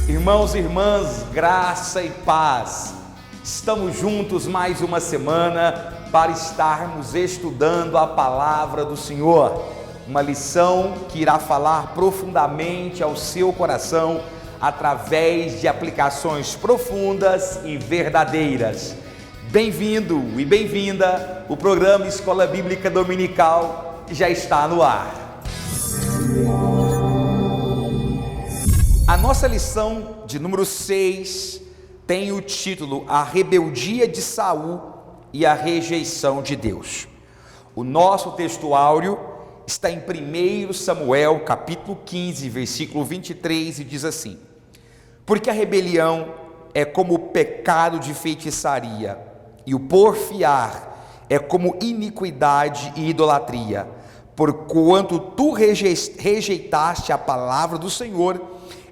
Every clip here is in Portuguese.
Irmãos e irmãs, graça e paz. Estamos juntos mais uma semana para estarmos estudando a palavra do Senhor. Uma lição que irá falar profundamente ao seu coração através de aplicações profundas e verdadeiras. Bem-vindo e bem-vinda, o programa Escola Bíblica Dominical já está no ar. A nossa lição de número 6 tem o título A Rebeldia de Saul e a Rejeição de Deus. O nosso textuário está em 1 Samuel, capítulo 15, versículo 23, e diz assim: Porque a rebelião é como o pecado de feitiçaria, e o porfiar é como iniquidade e idolatria. Porquanto tu rejeitaste a palavra do Senhor,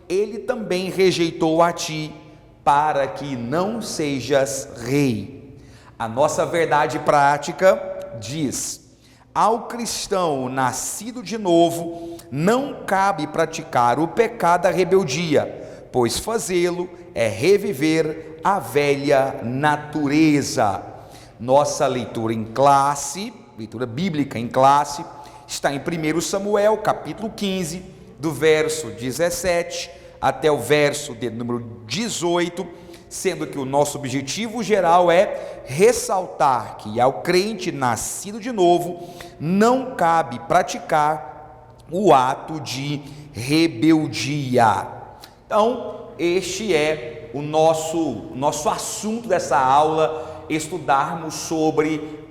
ele também rejeitou a ti, para que não sejas rei. A nossa verdade prática diz: ao cristão nascido de novo, não cabe praticar o pecado da rebeldia, pois fazê-lo é reviver a velha natureza. Nossa leitura em classe, leitura bíblica em classe, está em 1 Samuel, capítulo 15, do verso 17 até o verso de número 18, sendo que o nosso objetivo geral é ressaltar que ao crente nascido de novo não cabe praticar o ato de rebeldia. Então, este é o nosso assunto dessa aula, estudarmos sobre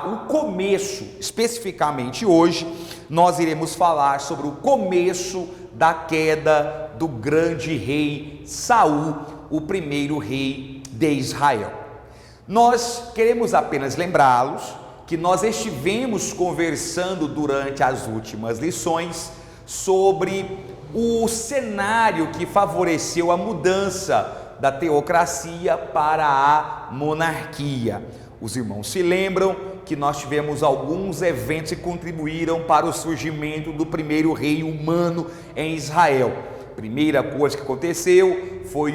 o começo. Especificamente hoje nós iremos falar sobre o começo da queda do grande rei Saul, o primeiro rei de Israel. Nós queremos apenas lembrá-los que nós estivemos conversando durante as últimas lições sobre o cenário que favoreceu a mudança da teocracia para a monarquia. Os irmãos se lembram que nós tivemos alguns eventos que contribuíram para o surgimento do primeiro rei humano em Israel. A primeira coisa que aconteceu foi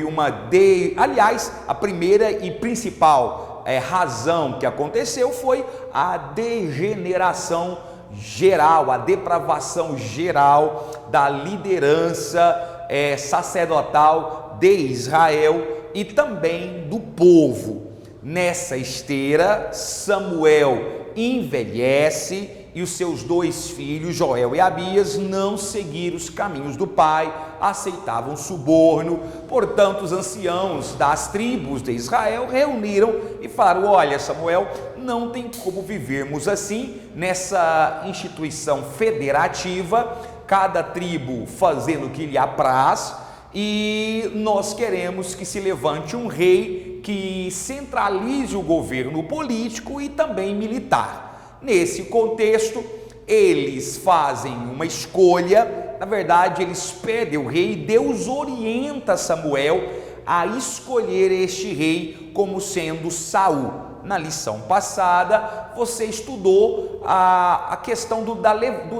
a primeira e principal razão que aconteceu foi a degeneração geral, a depravação geral da liderança sacerdotal de Israel e também do povo. Nessa esteira, Samuel envelhece e os seus dois filhos, Joel e Abias, não seguiram os caminhos do pai, aceitavam suborno. Portanto, os anciãos das tribos de Israel reuniram e falaram: olha, Samuel, não tem como vivermos assim, nessa instituição federativa, cada tribo fazendo o que lhe apraz, e nós queremos que se levante um rei que centralize o governo político e também militar. Nesse contexto, eles fazem uma escolha, na verdade, eles pedem o rei, e Deus orienta Samuel a escolher este rei como sendo Saul. Na lição passada, você estudou a questão do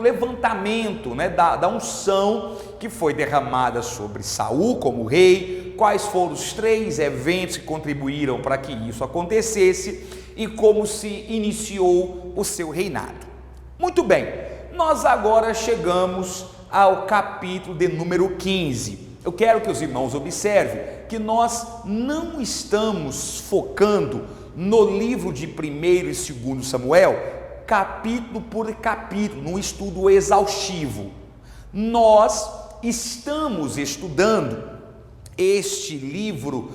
levantamento, da unção que foi derramada sobre Saul como rei, quais foram os 3 eventos que contribuíram para que isso acontecesse e como se iniciou o seu reinado. Muito bem, nós agora chegamos ao capítulo de número 15. Eu quero que os irmãos observem que nós não estamos focando no livro de 1º e 2º Samuel, capítulo por capítulo, num estudo exaustivo. Nós estamos estudando este livro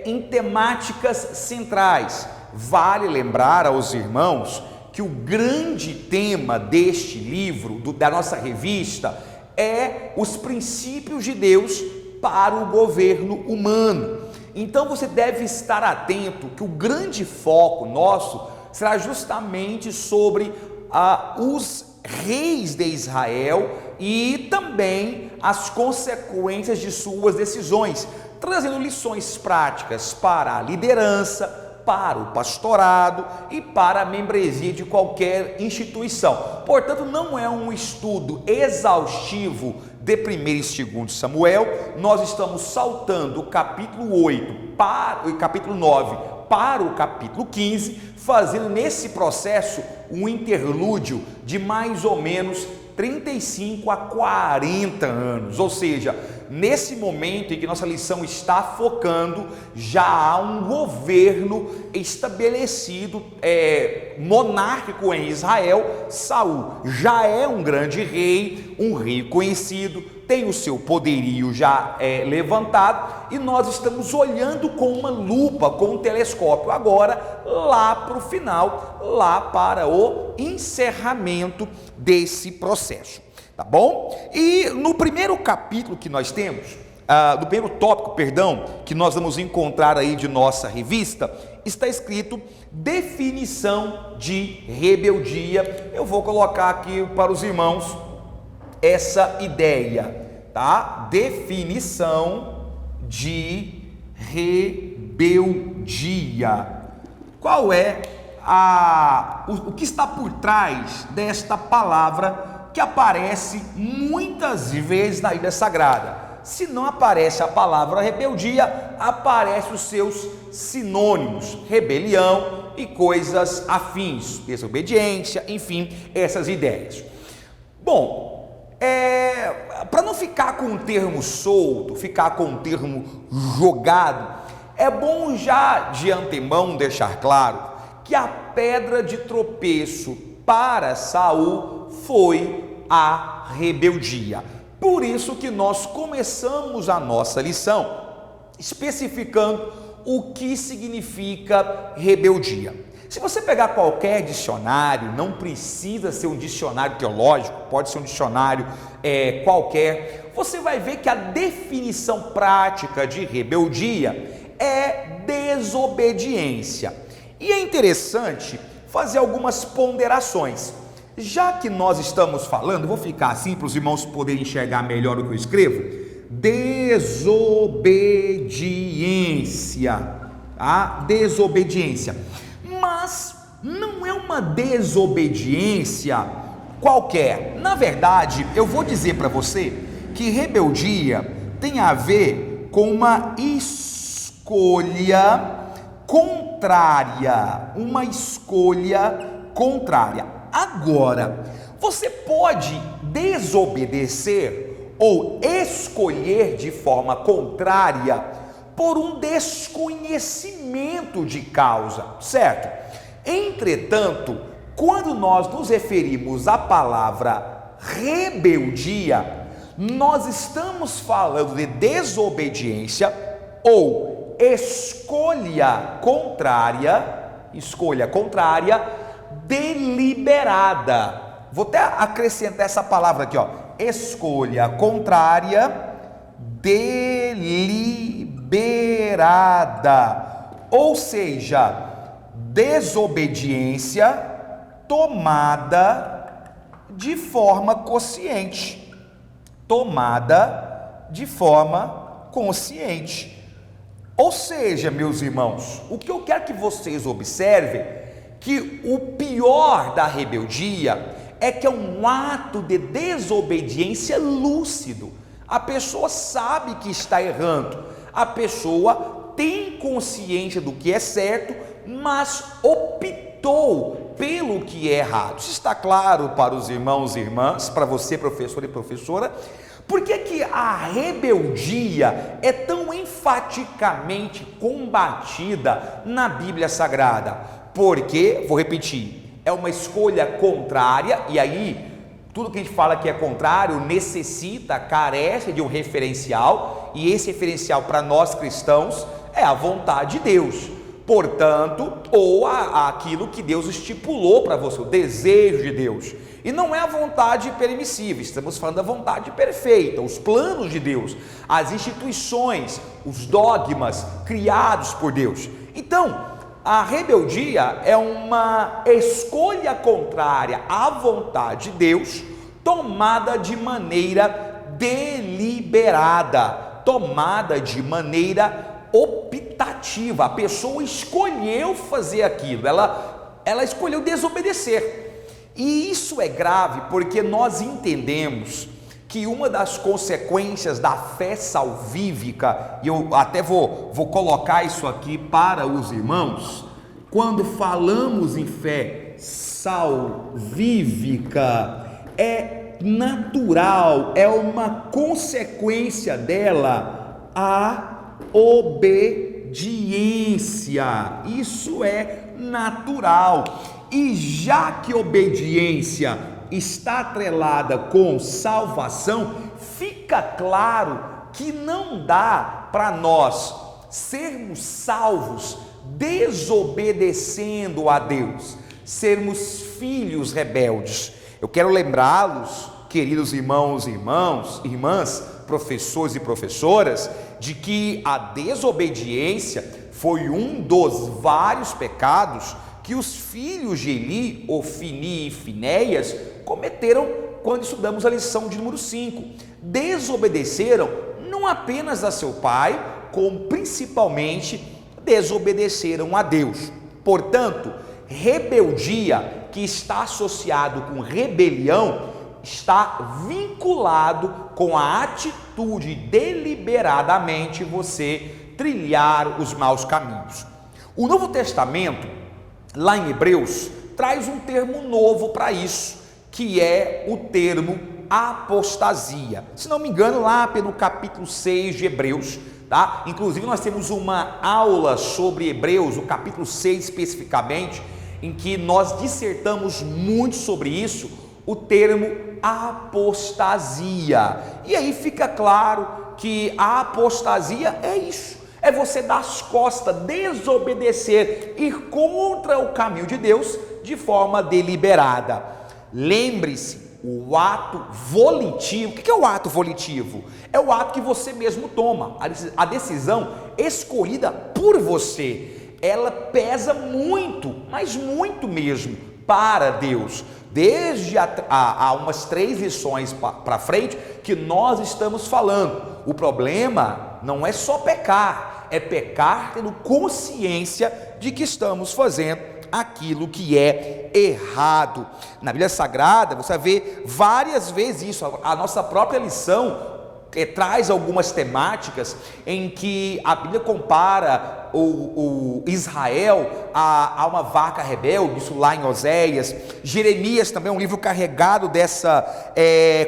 em temáticas centrais. Vale lembrar aos irmãos que o grande tema deste livro, da nossa revista, é os princípios de Deus para o governo humano. Então você deve estar atento que o grande foco nosso será justamente sobre os reis de Israel e também as consequências de suas decisões, trazendo lições práticas para a liderança, para o pastorado e para a membresia de qualquer instituição. Portanto, não é um estudo exaustivo de 1º e 2º Samuel. Nós estamos saltando o capítulo 8 para o capítulo 9 para o capítulo 15, fazendo nesse processo um interlúdio de mais ou menos 35 a 40 anos, ou seja, nesse momento em que nossa lição está focando, já há um governo estabelecido, monárquico em Israel. Saul já é um grande rei, um rei conhecido, tem o seu poderio já levantado, e nós estamos olhando com uma lupa, com um telescópio agora, lá para o final, lá para o encerramento desse processo, tá bom? E no primeiro capítulo que nós temos, no primeiro tópico, perdão, que nós vamos encontrar aí de nossa revista, está escrito definição de rebeldia. Eu vou colocar aqui para os irmãos essa ideia, tá? Definição de rebeldia. Qual é o que está por trás desta palavra que aparece muitas vezes na Bíblia Sagrada? Se não aparece a palavra rebeldia, aparecem os seus sinônimos, rebelião e coisas afins, desobediência, enfim, essas ideias. Bom, para não ficar com um termo solto, ficar com um termo jogado, é bom já de antemão deixar claro que a pedra de tropeço para Saul foi a rebeldia. Por isso que nós começamos a nossa lição especificando o que significa rebeldia. Se você pegar qualquer dicionário, não precisa ser um dicionário teológico, pode ser um dicionário qualquer, você vai ver que a definição prática de rebeldia é desobediência. E é interessante fazer algumas ponderações. Já que nós estamos falando, vou ficar assim para os irmãos poderem enxergar melhor o que eu escrevo: desobediência, tá? Desobediência. Mas não é uma desobediência qualquer. Na verdade, eu vou dizer para você que rebeldia tem a ver com uma escolha contrária, uma escolha contrária. Agora, você pode desobedecer ou escolher de forma contrária por um desconhecimento de causa, certo? Entretanto, quando nós nos referimos à palavra rebeldia, nós estamos falando de desobediência ou escolha contrária deliberada. Vou até acrescentar essa palavra aqui, ó, escolha contrária deliberada, ou seja, desobediência tomada de forma consciente, Ou seja, meus irmãos, o que eu quero que vocês observem, que o pior da rebeldia é que é um ato de desobediência lúcido. A pessoa sabe que está errando, a pessoa tem consciência do que é certo, mas optou pelo que é errado. Isso está claro para os irmãos e irmãs, para você, professor e professora? Por que que a rebeldia é tão enfaticamente combatida na Bíblia Sagrada? Porque, vou repetir, é uma escolha contrária, e aí tudo que a gente fala que é contrário carece de um referencial, e esse referencial para nós cristãos é a vontade de Deus. Portanto, ou aquilo que Deus estipulou para você, o desejo de Deus. E não é a vontade permissível, estamos falando da vontade perfeita, os planos de Deus, as instituições, os dogmas criados por Deus. Então, a rebeldia é uma escolha contrária à vontade de Deus, tomada de maneira deliberada, optativa, a pessoa escolheu fazer aquilo, ela escolheu desobedecer. E isso é grave porque nós entendemos que uma das consequências da fé salvífica, e eu até vou colocar isso aqui para os irmãos, quando falamos em fé salvífica, é natural, é uma consequência dela a obediência. Isso é natural. E já que obediência está atrelada com salvação, fica claro que não dá para nós sermos salvos desobedecendo a Deus, sermos filhos rebeldes. Eu quero lembrá-los, queridos irmãos e irmãs, professores e professoras, de que a desobediência foi um dos vários pecados que os filhos de Eli, Ofni e Finéias, cometeram quando estudamos a lição de número 5. Desobedeceram não apenas a seu pai, como principalmente desobedeceram a Deus. Portanto, rebeldia, que está associado com rebelião, está vinculado com a atitude deliberadamente você trilhar os maus caminhos. O Novo Testamento, lá em Hebreus, traz um termo novo para isso, que é o termo apostasia. Se não me engano, lá pelo capítulo 6 de Hebreus, tá? Inclusive nós temos uma aula sobre Hebreus, o capítulo 6 especificamente, em que nós dissertamos muito sobre isso, o termo apostasia. E aí fica claro que a apostasia é isso, é você dar as costas, desobedecer, ir contra o caminho de Deus de forma deliberada. Lembre-se, o ato volitivo, o que é o ato volitivo? É o ato que você mesmo toma, a decisão escolhida por você. Ela pesa muito, mas muito mesmo, para Deus. Desde há umas 3 lições para frente que nós estamos falando. O problema não é só pecar, é pecar tendo consciência de que estamos fazendo aquilo que é errado. Na Bíblia Sagrada você vai ver várias vezes isso. A nossa própria lição traz algumas temáticas em que a Bíblia compara o Israel a uma vaca rebelde, isso lá em Oséias. Jeremias também é um livro carregado dessa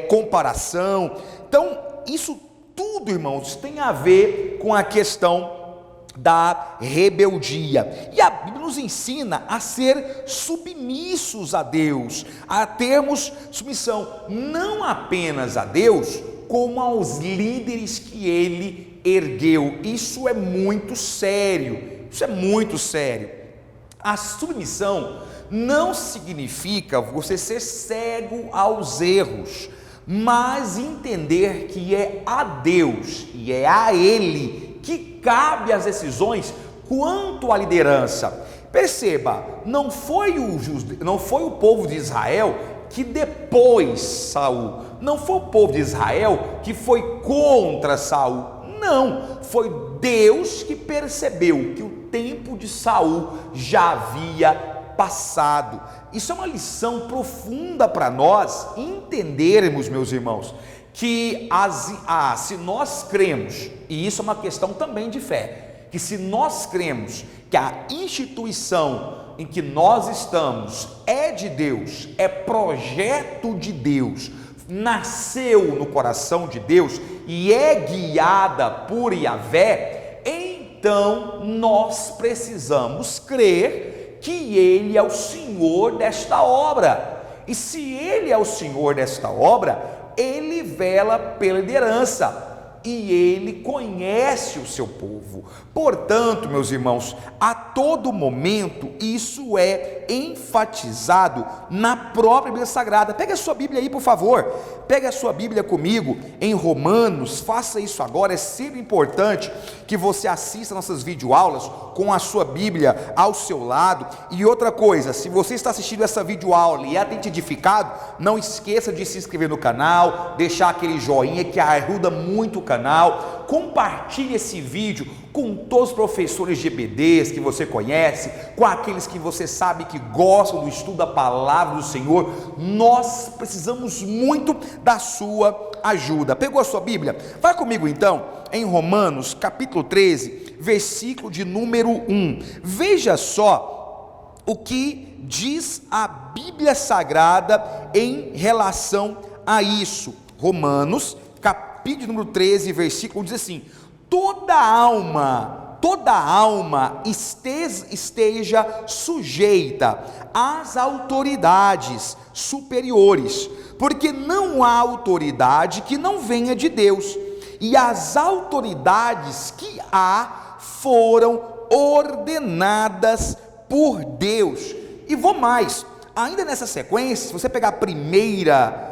comparação. Então isso tudo, irmãos, tem a ver com a questão da rebeldia. E a Bíblia nos ensina a ser submissos a Deus, a termos submissão não apenas a Deus, como aos líderes que ele ergueu. Isso é muito sério, isso é muito sério. A submissão não significa você ser cego aos erros, mas entender que é a Deus e é a Ele que cabe as decisões quanto à liderança. Perceba, não foi o povo de Israel que depois Saul, não foi o povo de Israel que foi contra Saul, não, foi Deus que percebeu que o tempo de Saul já havia passado. Isso é uma lição profunda para nós entendermos, meus irmãos, que se nós cremos, e isso é uma questão também de fé, que se nós cremos que a instituição em que nós estamos é de Deus, é projeto de Deus, nasceu no coração de Deus e é guiada por Yahvé, então nós precisamos crer que Ele é o Senhor desta obra. E se Ele é o Senhor desta obra, Ele vela pela liderança e Ele conhece o seu povo. Portanto, meus irmãos, a todo momento isso é enfatizado na própria Bíblia Sagrada. Pega a sua Bíblia aí, por favor. Pega a sua Bíblia comigo em Romanos. Faça isso agora. É sempre importante que você assista nossas videoaulas com a sua Bíblia ao seu lado. E outra coisa, se você está assistindo essa videoaula e tem te edificado, não esqueça de se inscrever no canal, deixar aquele joinha que ajuda muito o canal. Compartilhe esse vídeo com todos os professores de EBDs que você conhece, com aqueles que você sabe que gostam do estudo da palavra do Senhor. Nós precisamos muito da sua ajuda. Pegou a sua Bíblia? Vai comigo então em Romanos capítulo 13, versículo de número 1. Veja só o que diz a Bíblia Sagrada em relação a isso. Romanos capítulo número 13, versículo diz assim: toda alma esteja sujeita às autoridades superiores, porque não há autoridade que não venha de Deus, e as autoridades que há foram ordenadas por Deus. E vou mais, ainda nessa sequência, se você pegar a primeira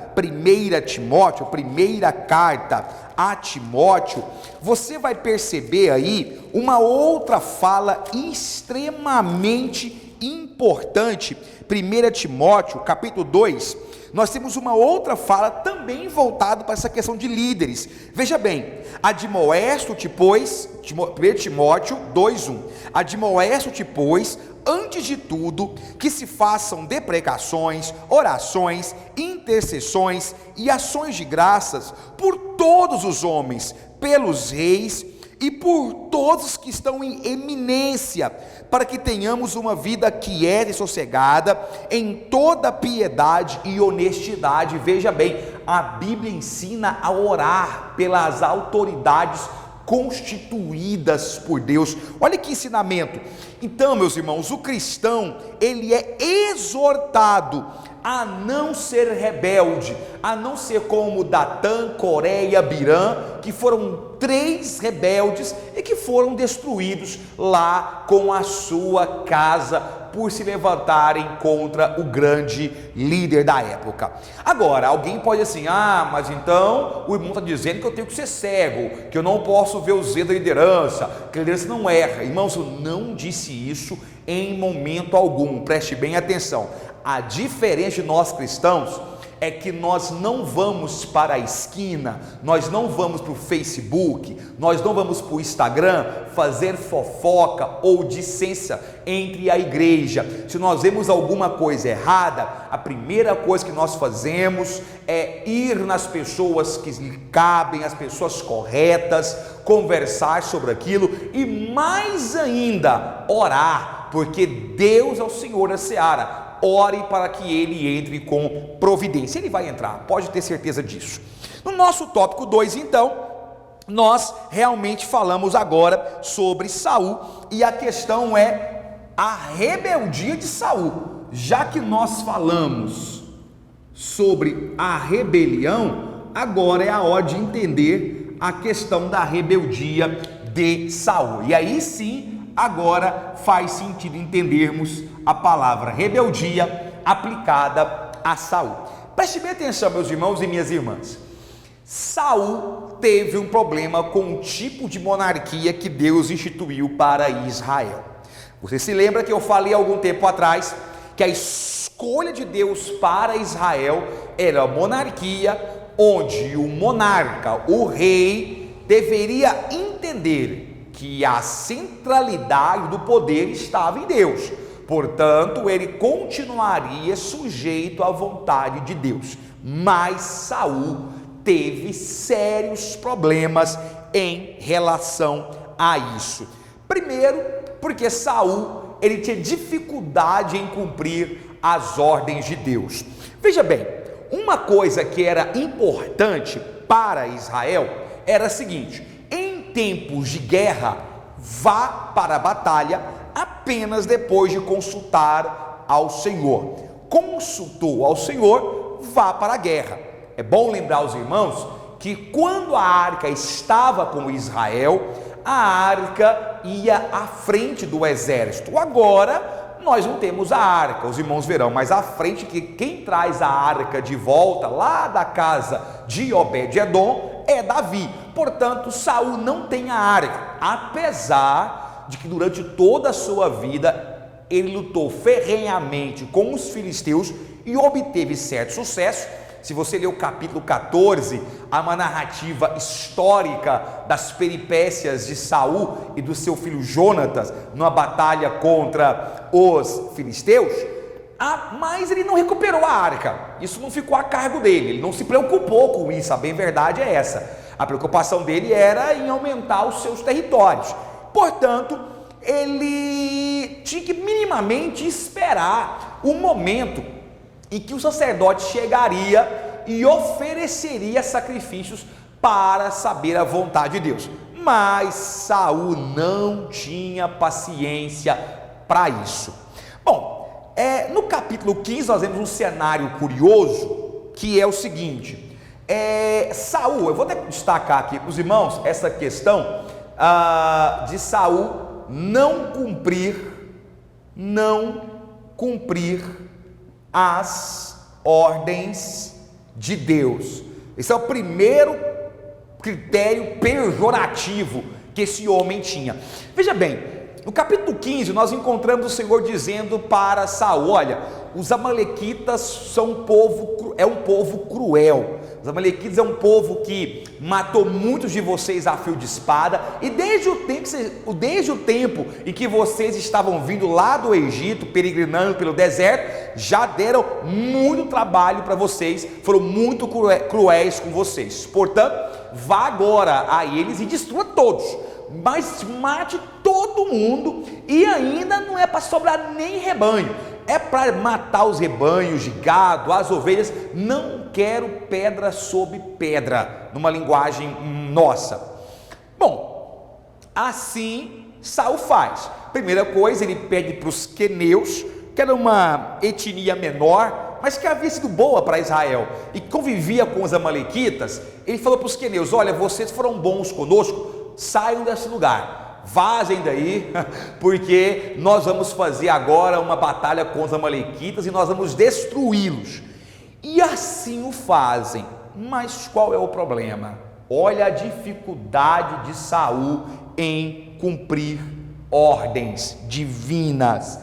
Timóteo, primeira carta a Timóteo, você vai perceber aí uma outra fala extremamente importante. 1 Timóteo capítulo 2, nós temos uma outra fala também voltada para essa questão de líderes. Veja bem: admoesto-te, pois, 1 Timóteo 2:1, admoesto-te, pois, antes de tudo, que se façam deprecações, orações, intercessões e ações de graças por todos os homens, pelos reis e por todos que estão em eminência, para que tenhamos uma vida quieta e sossegada, em toda piedade e honestidade. Veja bem, a Bíblia ensina a orar pelas autoridades constituídas por Deus. Olha que ensinamento. Então, meus irmãos, o cristão, ele é exortado a não ser rebelde, a não ser como Datã, Coré e Abirã, que foram 3 rebeldes e que foram destruídos lá com a sua casa, por se levantarem contra o grande líder da época. Agora, alguém pode dizer assim: ah, mas então o irmão está dizendo que eu tenho que ser cego, que eu não posso ver o zelo da liderança, que a liderança não erra. Irmãos, eu não disse isso em momento algum, preste bem atenção. A diferença de nós cristãos é que nós não vamos para a esquina, nós não vamos para o Facebook, nós não vamos para o Instagram fazer fofoca ou dissensa entre a igreja. Se nós vemos alguma coisa errada, a primeira coisa que nós fazemos é ir nas pessoas que lhe cabem, as pessoas corretas, conversar sobre aquilo e mais ainda orar, porque Deus é o Senhor da seara. Ore para que ele entre com providência. Ele vai entrar, pode ter certeza disso. No nosso tópico 2, então, nós realmente falamos agora sobre Saul, e a questão é a rebeldia de Saul. Já que nós falamos sobre a rebelião, agora é a hora de entender a questão da rebeldia de Saul. E aí sim, agora faz sentido entendermos a palavra rebeldia aplicada a Saul. Preste bem atenção, meus irmãos e minhas irmãs. Saul teve um problema com o tipo de monarquia que Deus instituiu para Israel. Você se lembra que eu falei há algum tempo atrás que a escolha de Deus para Israel era a monarquia onde o monarca, o rei, deveria entender que a centralidade do poder estava em Deus. Portanto, ele continuaria sujeito à vontade de Deus. Mas Saul teve sérios problemas em relação a isso. Primeiro, porque Saul, ele tinha dificuldade em cumprir as ordens de Deus. Veja bem, uma coisa que era importante para Israel era a seguinte: em tempos de guerra, vá para a batalha apenas depois de consultar ao Senhor. Consultou ao Senhor, vá para a guerra. É bom lembrar aos irmãos que quando a arca estava com Israel, a arca ia à frente do exército. Agora nós não temos a arca, os irmãos verão mais à frente que quem traz a arca de volta lá da casa de Obed-edom é Davi. Portanto, Saul não tem a arca, apesar de que durante toda a sua vida ele lutou ferrenhamente com os filisteus e obteve certo sucesso. Se você ler o capítulo 14, há uma narrativa histórica das peripécias de Saul e do seu filho Jonatas numa batalha contra os filisteus. Mas ele não recuperou a arca, isso não ficou a cargo dele, ele não se preocupou com isso, a bem verdade é essa. A preocupação dele era em aumentar os seus territórios, portanto, ele tinha que minimamente esperar o momento em que o sacerdote chegaria e ofereceria sacrifícios para saber a vontade de Deus. Mas Saul não tinha paciência para isso. Bom, no capítulo 15 nós vemos um cenário curioso, que é o seguinte: Saul, eu vou destacar aqui para os irmãos essa questão de Saul não cumprir as ordens de Deus. Esse é o primeiro critério pejorativo que esse homem tinha. Veja bem, no capítulo 15 nós encontramos o Senhor dizendo para Saul: olha, os amalequitas são um povo cruel. Os amalequitas é um povo que matou muitos de vocês a fio de espada, e desde o tempo em que vocês estavam vindo lá do Egito, peregrinando pelo deserto, já deram muito trabalho para vocês, foram muito cruéis com vocês. Portanto, vá agora a eles e destrua todos, mas mate todo mundo, e ainda não é para sobrar nem rebanho, é para matar os rebanhos de gado, as ovelhas. Não quero pedra sobre pedra, numa linguagem nossa. Bom, assim Saul faz. Primeira coisa, ele pede para os queneus, que era uma etnia menor, mas que havia sido boa para Israel e convivia com os amalequitas. Ele falou para os queneus: olha, vocês foram bons conosco, saiam desse lugar, vazem daí, porque nós vamos fazer agora uma batalha com os amalequitas e nós vamos destruí-los. E assim o fazem. Mas qual é o problema? Olha a dificuldade de Saul em cumprir ordens divinas.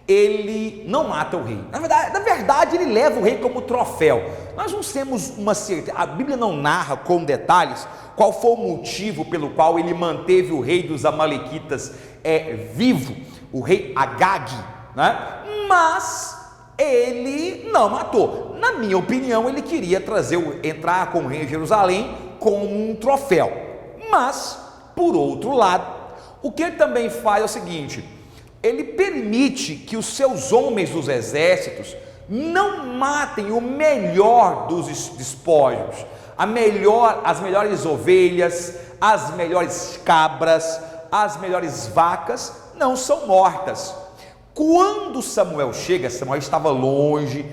Ele não mata o rei. Na verdade, ele leva o rei como troféu. Nós não temos uma certeza, a Bíblia não narra com detalhes qual foi o motivo pelo qual ele manteve o rei dos amalequitas vivo, o rei Agag, né? Mas ele não matou. Na minha opinião, ele queria entrar com o rei em Jerusalém como um troféu. Mas, por outro lado, o que ele também faz é o seguinte: ele permite que os seus homens dos exércitos não matem o melhor dos despojos, as melhores ovelhas, as melhores cabras, as melhores vacas não são mortas. Quando Samuel chega, Samuel estava longe,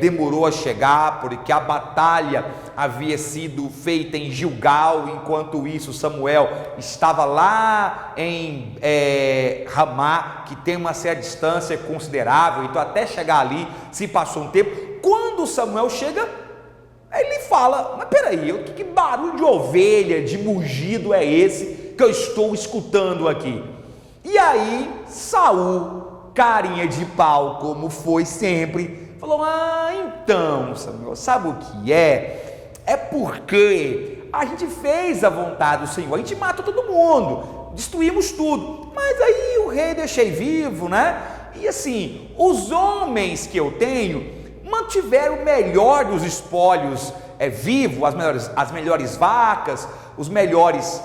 demorou a chegar, porque a batalha havia sido feita em Gilgal. Enquanto isso, Samuel estava lá em Ramá, que tem uma certa distância considerável, então até chegar ali se passou um tempo. Quando Samuel chega, ele fala: mas peraí, que barulho de ovelha, de mugido é esse que eu estou escutando aqui? E aí Saul, carinha de pau como foi sempre, falou: então Samuel, sabe o que é? É porque a gente fez a vontade do Senhor, a gente matou todo mundo, destruímos tudo, mas aí o rei deixei vivo, né? E assim, os homens que eu tenho mantiveram o melhor dos espólios vivo, as melhores vacas, os melhores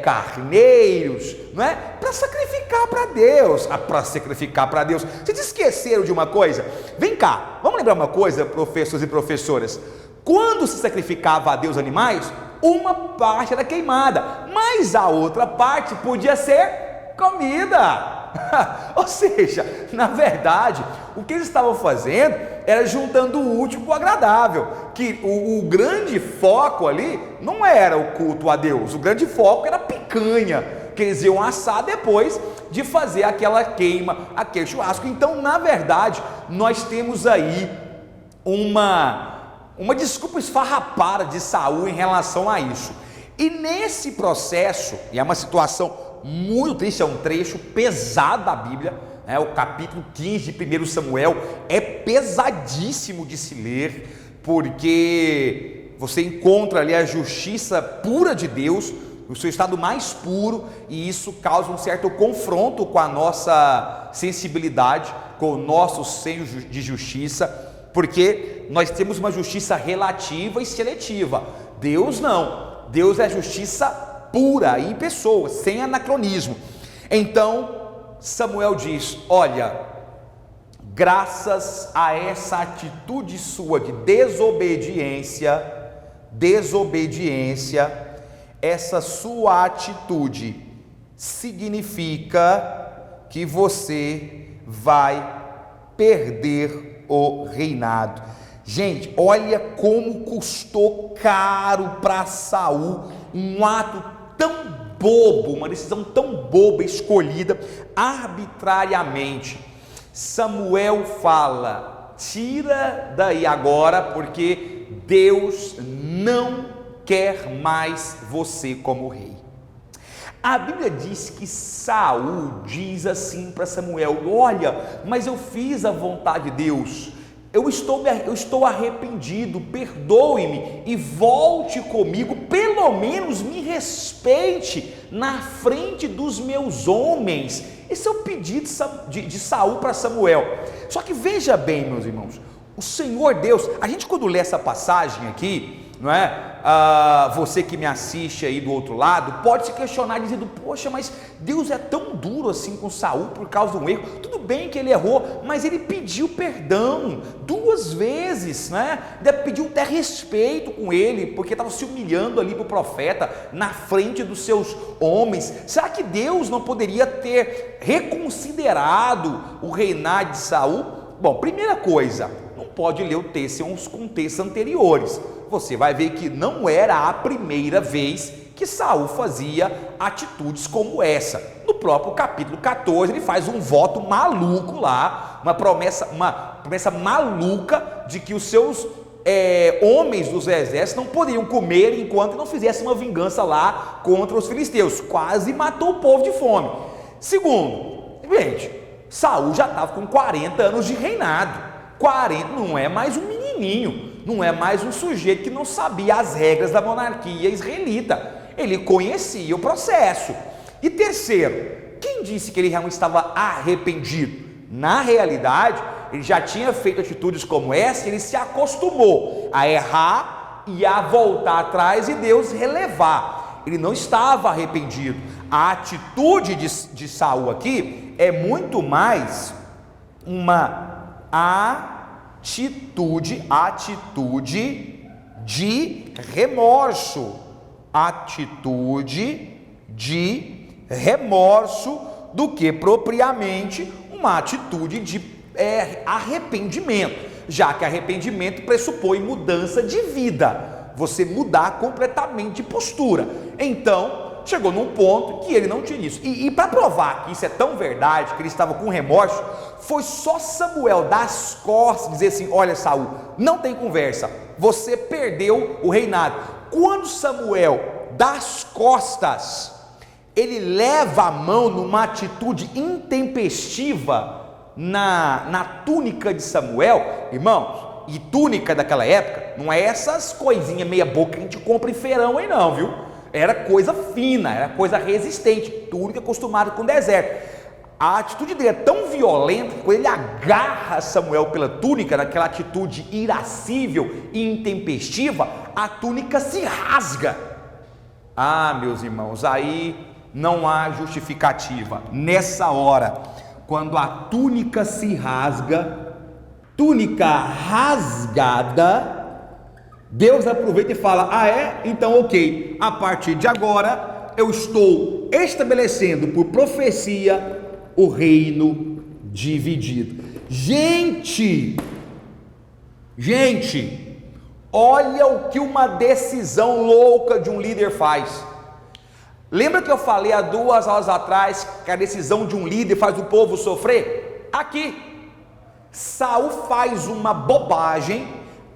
carneiros, não é? Para sacrificar para Deus. Para sacrificar para Deus. Vocês esqueceram de uma coisa? Vem cá, vamos lembrar uma coisa, professores e professoras. Quando se sacrificava a Deus animais, uma parte era queimada, mas a outra parte podia ser comida. Ou seja, na verdade, o que eles estavam fazendo era juntando o útil com o agradável, que o grande foco ali não era o culto a Deus, o grande foco era a picanha, que eles iam assar depois de fazer aquela queima, aquele churrasco. Então, na verdade, nós temos aí uma desculpa esfarrapada de Saul em relação a isso. E nesse processo, e é uma situação muito triste, é um trecho pesado da Bíblia, O capítulo 15 de 1 Samuel é pesadíssimo de se ler, porque você encontra ali a justiça pura de Deus, no seu estado mais puro, e isso causa um certo confronto com a nossa sensibilidade, com o nosso senso de justiça, porque nós temos uma justiça relativa e seletiva. Deus não, Deus é justiça pura em pessoa, sem anacronismo. Então Samuel diz: olha, graças a essa atitude sua de desobediência, essa sua atitude significa que você vai perder o reinado. Gente, olha como custou caro para Saul um ato tão bobo, uma decisão tão boba, escolhida arbitrariamente. Samuel fala: tira daí agora, porque Deus não quer mais você como rei. A Bíblia diz que Saul diz assim para Samuel: olha, mas eu fiz a vontade de Deus, eu estou arrependido, perdoe-me e volte comigo, pelo menos me respeite na frente dos meus homens. Esse é o pedido de Saul para Samuel. Só que veja bem, meus irmãos, o Senhor Deus, a gente quando lê essa passagem aqui, não é? Você que me assiste aí do outro lado, pode se questionar dizendo: poxa, mas Deus é tão duro assim com Saul por causa de um erro. Tudo bem que ele errou, mas ele pediu perdão 2 vezes, né? Pediu até respeito com ele, porque estava se humilhando ali para o profeta, na frente dos seus homens. Será que Deus não poderia ter reconsiderado o reinado de Saul? Bom, primeira coisa, não pode ler o texto em uns contextos anteriores. Você vai ver que não era a primeira vez que Saul fazia atitudes como essa. No próprio capítulo 14, ele faz um voto maluco lá, uma promessa maluca de que os seus homens dos exércitos não poderiam comer enquanto não fizesse uma vingança lá contra os filisteus. Quase matou o povo de fome. Segundo, gente, Saul já estava com 40 anos de reinado. 40 não é mais um menininho, não é mais um sujeito que não sabia as regras da monarquia israelita. Ele conhecia o processo. E terceiro, quem disse que ele realmente estava arrependido? Na realidade, ele já tinha feito atitudes como essa, ele se acostumou a errar e a voltar atrás e Deus relevar. Ele não estava arrependido. A atitude de Saul aqui é muito mais uma atitude de remorso, do que propriamente uma atitude de arrependimento, já que arrependimento pressupõe mudança de vida, você mudar completamente de postura. Então chegou num ponto que ele não tinha isso, e para provar que isso é tão verdade, que ele estava com remorso, foi só Samuel dar as costas e dizer assim: olha, Saul, não tem conversa, você perdeu o reinado. Quando Samuel dá as costas, ele leva a mão numa atitude intempestiva na túnica de Samuel, irmãos. E túnica daquela época não é essas coisinhas meia boca que a gente compra em feirão aí não, viu? Era coisa fina, era coisa resistente, túnica acostumada com o deserto. A atitude dele é tão violenta que quando ele agarra Samuel pela túnica, naquela atitude irascível e intempestiva, a túnica se rasga. Meus irmãos, aí não há justificativa. Nessa hora, quando a túnica se rasga, túnica rasgada, Deus aproveita e fala: então ok, a partir de agora eu estou estabelecendo por profecia o reino dividido. Gente, olha o que uma decisão louca de um líder faz. Lembra que eu falei há 2 aulas atrás que a decisão de um líder faz o povo sofrer? Aqui, Saul faz uma bobagem,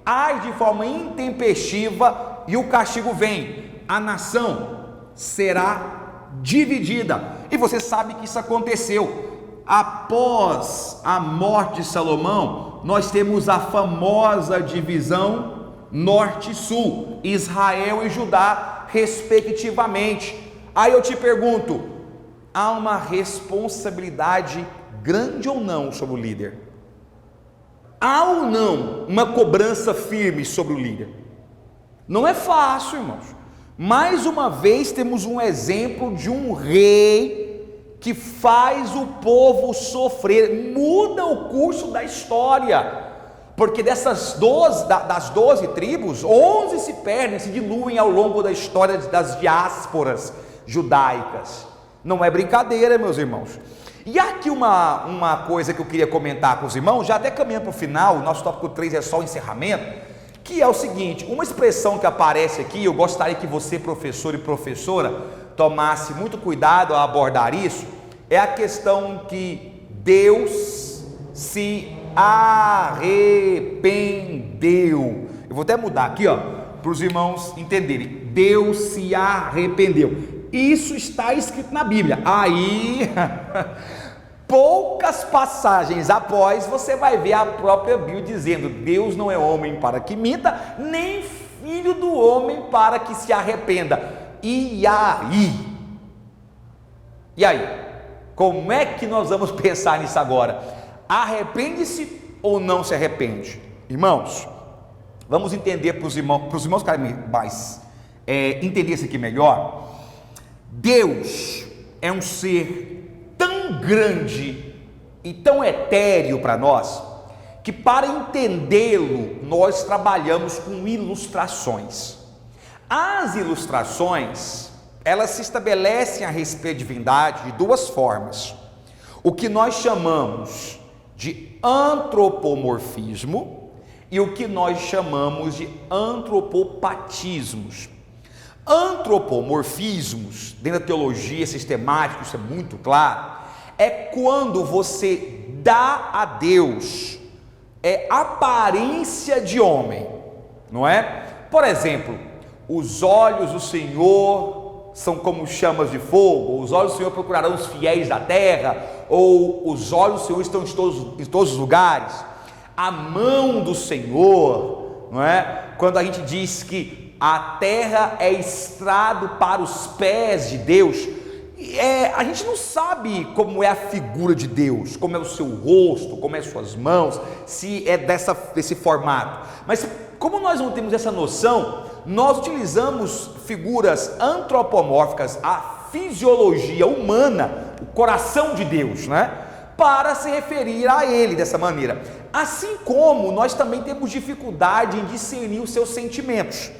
age de forma intempestiva e o castigo vem. A nação será dividida. E você sabe que isso aconteceu. após a morte de Salomão, nós temos a famosa divisão norte e sul, Israel e Judá, respectivamente. Aí eu te pergunto, há uma responsabilidade grande ou não sobre o líder? Há ou não uma cobrança firme sobre o líder? Não é fácil, irmãos. Mais uma vez temos um exemplo de um rei que faz o povo sofrer, muda o curso da história, porque das 12 tribos, 11 se perdem, se diluem ao longo da história das diásporas judaicas. Não é brincadeira, meus irmãos. E aqui uma coisa que eu queria comentar com os irmãos, já até caminhando para o final, o nosso tópico 3 é só o encerramento, que é o seguinte, uma expressão que aparece aqui, eu gostaria que você, professor e professora, tomasse muito cuidado ao abordar isso, é a questão que Deus se arrependeu. Eu vou até mudar aqui, para os irmãos entenderem. Deus se arrependeu. Isso está escrito na Bíblia. Aí, poucas passagens após, você vai ver a própria Bíblia dizendo: Deus não é homem para que minta, nem filho do homem para que se arrependa. E aí? Como é que nós vamos pensar nisso agora? Arrepende-se ou não se arrepende? Irmãos, vamos entender para os irmãos ficarem mais entender isso aqui melhor. Deus é um ser tão grande e tão etéreo para nós, que para entendê-lo nós trabalhamos com ilustrações. As ilustrações, elas se estabelecem a respeito de divindade de duas formas: o que nós chamamos de antropomorfismo e o que nós chamamos de antropopatismos. Antropomorfismos, dentro da teologia sistemática, isso é muito claro, é quando você dá a Deus aparência de homem, não é? Por exemplo, os olhos do Senhor são como chamas de fogo, os olhos do Senhor procurarão os fiéis da terra, ou os olhos do Senhor estão em todos os lugares. A mão do Senhor, não é? Quando a gente diz que a terra é estrado para os pés de Deus, a gente não sabe como é a figura de Deus, como é o seu rosto, como é as suas mãos, se é desse formato. Mas como nós não temos essa noção, nós utilizamos figuras antropomórficas, a fisiologia humana, o coração de Deus, né, para se referir a Ele dessa maneira. Assim como nós também temos dificuldade em discernir os seus sentimentos.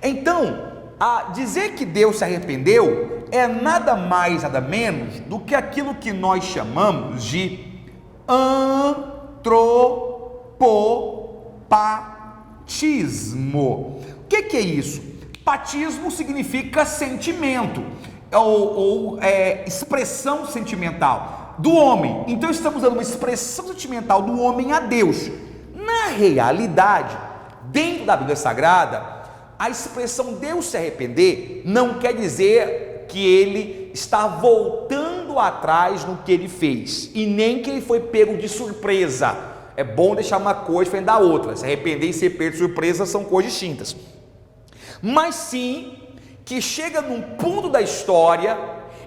Então, dizer que Deus se arrependeu é nada mais, nada menos do que aquilo que nós chamamos de antropopatismo. O que é isso? Patismo significa sentimento, ou expressão sentimental do homem. Então estamos dando uma expressão sentimental do homem a Deus. Na realidade, dentro da Bíblia Sagrada, a expressão Deus se arrepender não quer dizer que ele está voltando atrás no que ele fez, e nem que ele foi pego de surpresa. É bom deixar uma coisa diferente da outra. Se arrepender e ser pego de surpresa são coisas distintas. Mas sim que chega num ponto da história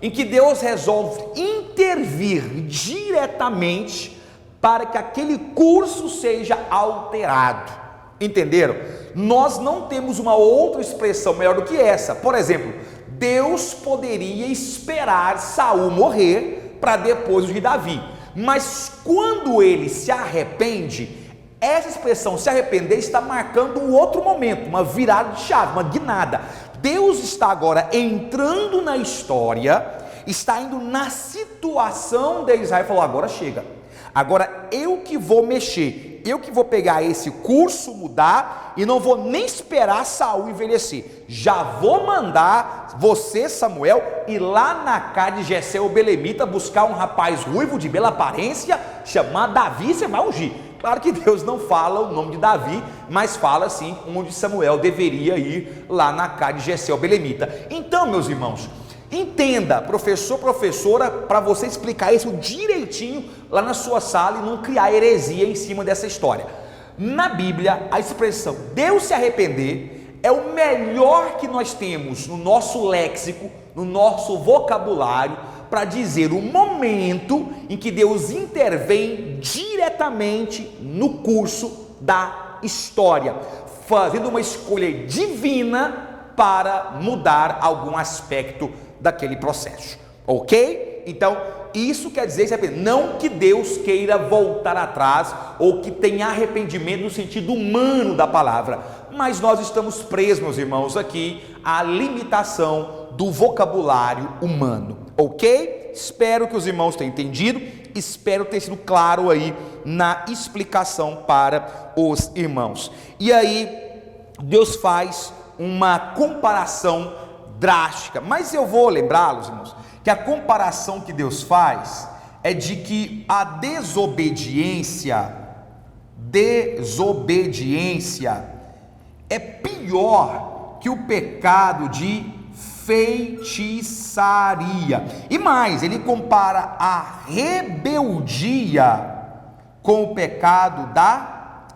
em que Deus resolve intervir diretamente para que aquele curso seja alterado. Entenderam? Nós não temos uma outra expressão melhor do que essa. Por exemplo, Deus poderia esperar Saul morrer para depois o de Davi, mas quando ele se arrepende, essa expressão se arrepender está marcando um outro momento, uma virada de chave, uma guinada. Deus está agora entrando na história, está indo na situação de Israel e falou: agora chega, agora eu que vou mexer, eu que vou pegar esse curso, mudar, e não vou nem esperar Saul envelhecer, já vou mandar você, Samuel, ir lá na casa de Jessé o belemita, buscar um rapaz ruivo de bela aparência, chamado Davi, você vai ungir. Claro que Deus não fala o nome de Davi, mas fala assim onde Samuel deveria ir, lá na casa de Jessé o belemita. Então, meus irmãos, Entenda, professor, professora, para você explicar isso direitinho lá na sua sala e não criar heresia em cima dessa história. Na Bíblia, a expressão Deus se arrepender é o melhor que nós temos no nosso léxico, no nosso vocabulário, para dizer o momento em que Deus intervém diretamente no curso da história, fazendo uma escolha divina para mudar algum aspecto daquele processo, ok? Então, isso quer dizer, não que Deus queira voltar atrás, ou que tenha arrependimento no sentido humano da palavra, mas nós estamos presos, meus irmãos, aqui à limitação do vocabulário humano, ok? Espero que os irmãos tenham entendido, espero ter sido claro aí na explicação para os irmãos. E aí, Deus faz uma comparação drástica, mas eu vou lembrá-los, irmãos, que a comparação que Deus faz é de que a desobediência é pior que o pecado de feitiçaria. E mais, ele compara a rebeldia com o pecado da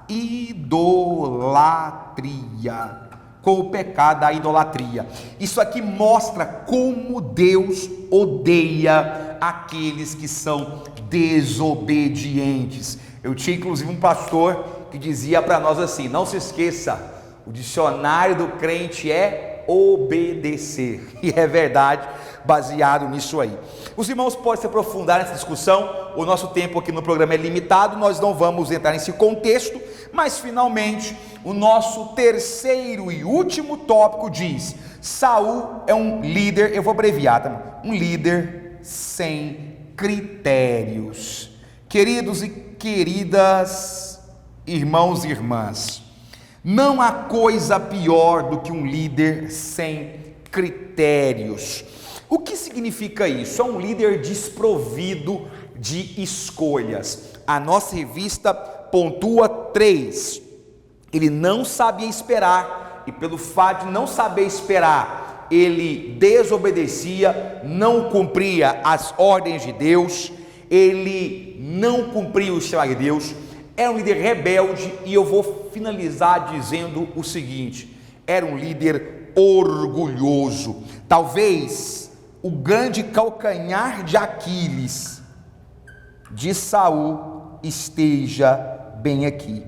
idolatria. Isso aqui mostra como Deus odeia aqueles que são desobedientes. Eu tinha inclusive um pastor que dizia para nós assim: não se esqueça, o dicionário do crente é obedecer. E é verdade, baseado nisso aí. Os irmãos podem se aprofundar nessa discussão, o nosso tempo aqui no programa é limitado, nós não vamos entrar nesse contexto, mas finalmente o nosso terceiro e último tópico diz: Saul é um líder, eu vou abreviar, tá? Um líder sem critérios. Queridos e queridas, irmãos e irmãs, não há coisa pior do que um líder sem critérios. O que significa isso? É um líder desprovido de escolhas. A nossa revista pontua 3. Ele não sabia esperar, e pelo fato de não saber esperar, ele desobedecia, não cumpria as ordens de Deus, ele não cumpria o chamado de Deus, era um líder rebelde. E eu vou finalizar dizendo o seguinte: era um líder orgulhoso. Talvez o grande calcanhar de Aquiles de Saul esteja bem aqui: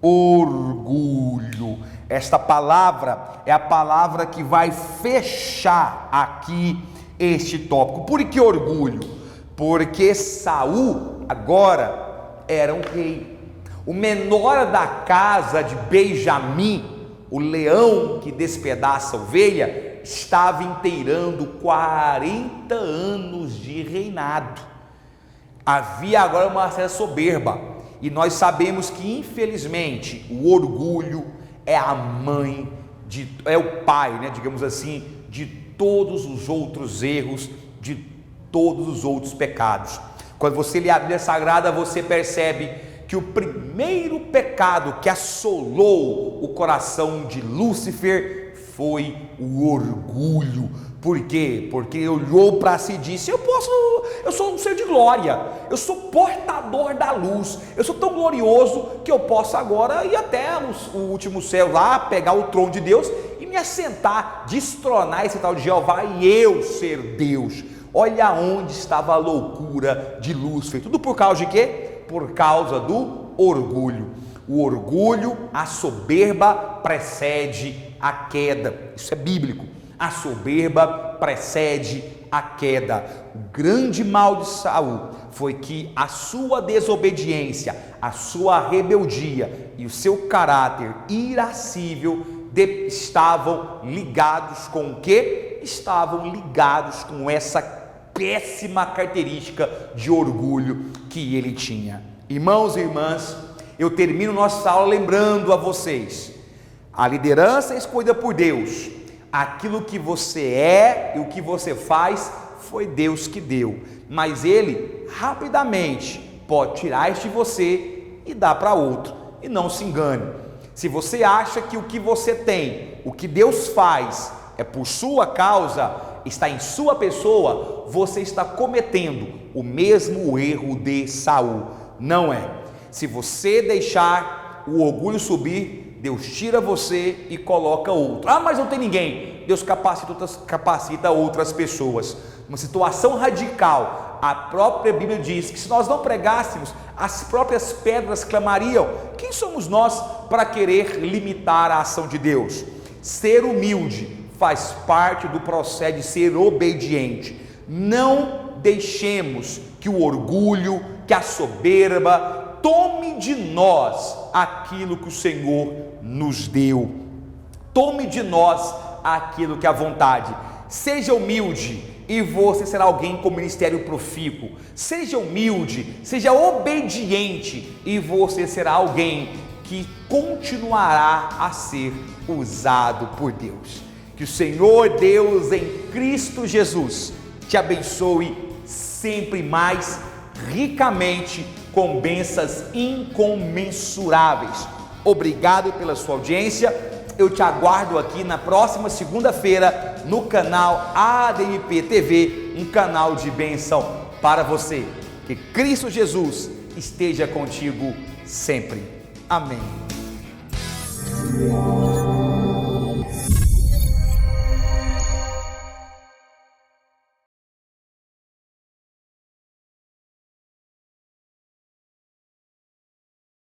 orgulho. Esta palavra é a palavra que vai fechar aqui este tópico. Por que orgulho? Porque Saul agora era um rei. O menor da casa de Benjamim, o leão que despedaça a ovelha, estava inteirando 40 anos de reinado. Havia agora uma certa soberba, e nós sabemos que infelizmente o orgulho é a mãe é o pai, né, digamos assim, de todos os outros erros, de todos os outros pecados. Quando você lê a Bíblia Sagrada, você percebe que o primeiro pecado que assolou o coração de Lúcifer foi o orgulho. Por quê? Porque ele olhou para si e disse: eu sou um ser de glória, eu sou portador da luz, eu sou tão glorioso que eu posso agora ir até o último céu lá, pegar o trono de Deus e me assentar, destronar esse tal de Jeová e eu ser Deus. Olha onde estava a loucura de Lúcifer. Tudo por causa de quê? Por causa do orgulho. O orgulho, a soberba precede a queda. Isso é bíblico. A soberba precede a queda. O grande mal de Saul foi que a sua desobediência, a sua rebeldia e o seu caráter irascível estavam ligados com o quê? Estavam ligados com essa péssima característica de orgulho que ele tinha. Irmãos e irmãs, eu termino nossa aula lembrando a vocês: a liderança é escolhida por Deus. Aquilo que você é e o que você faz foi Deus que deu, mas Ele rapidamente pode tirar isso de você e dar para outro. E não se engane, se você acha que o que você tem, o que Deus faz é por sua causa, está em sua pessoa, você está cometendo o mesmo erro de Saul. Não é. Se você deixar o orgulho subir, Deus tira você e coloca outro. Ah, mas não tem ninguém. Deus capacita outras pessoas. Uma situação radical. A própria Bíblia diz que se nós não pregássemos, as próprias pedras clamariam. Quem somos nós para querer limitar a ação de Deus? Ser humilde faz parte do processo de ser obediente. Não deixemos que o orgulho, que a soberba tome de nós aquilo que o Senhor nos deu. Tome de nós aquilo que é a vontade. Seja humilde e você será alguém com ministério profícuo. Seja humilde, seja obediente e você será alguém que continuará a ser usado por Deus. Que o Senhor Deus em Cristo Jesus te abençoe sempre mais ricamente com bênçãos incomensuráveis. Obrigado pela sua audiência. Eu te aguardo aqui na próxima segunda-feira no canal ADMP TV, um canal de bênção para você. Que Cristo Jesus esteja contigo sempre. Amém.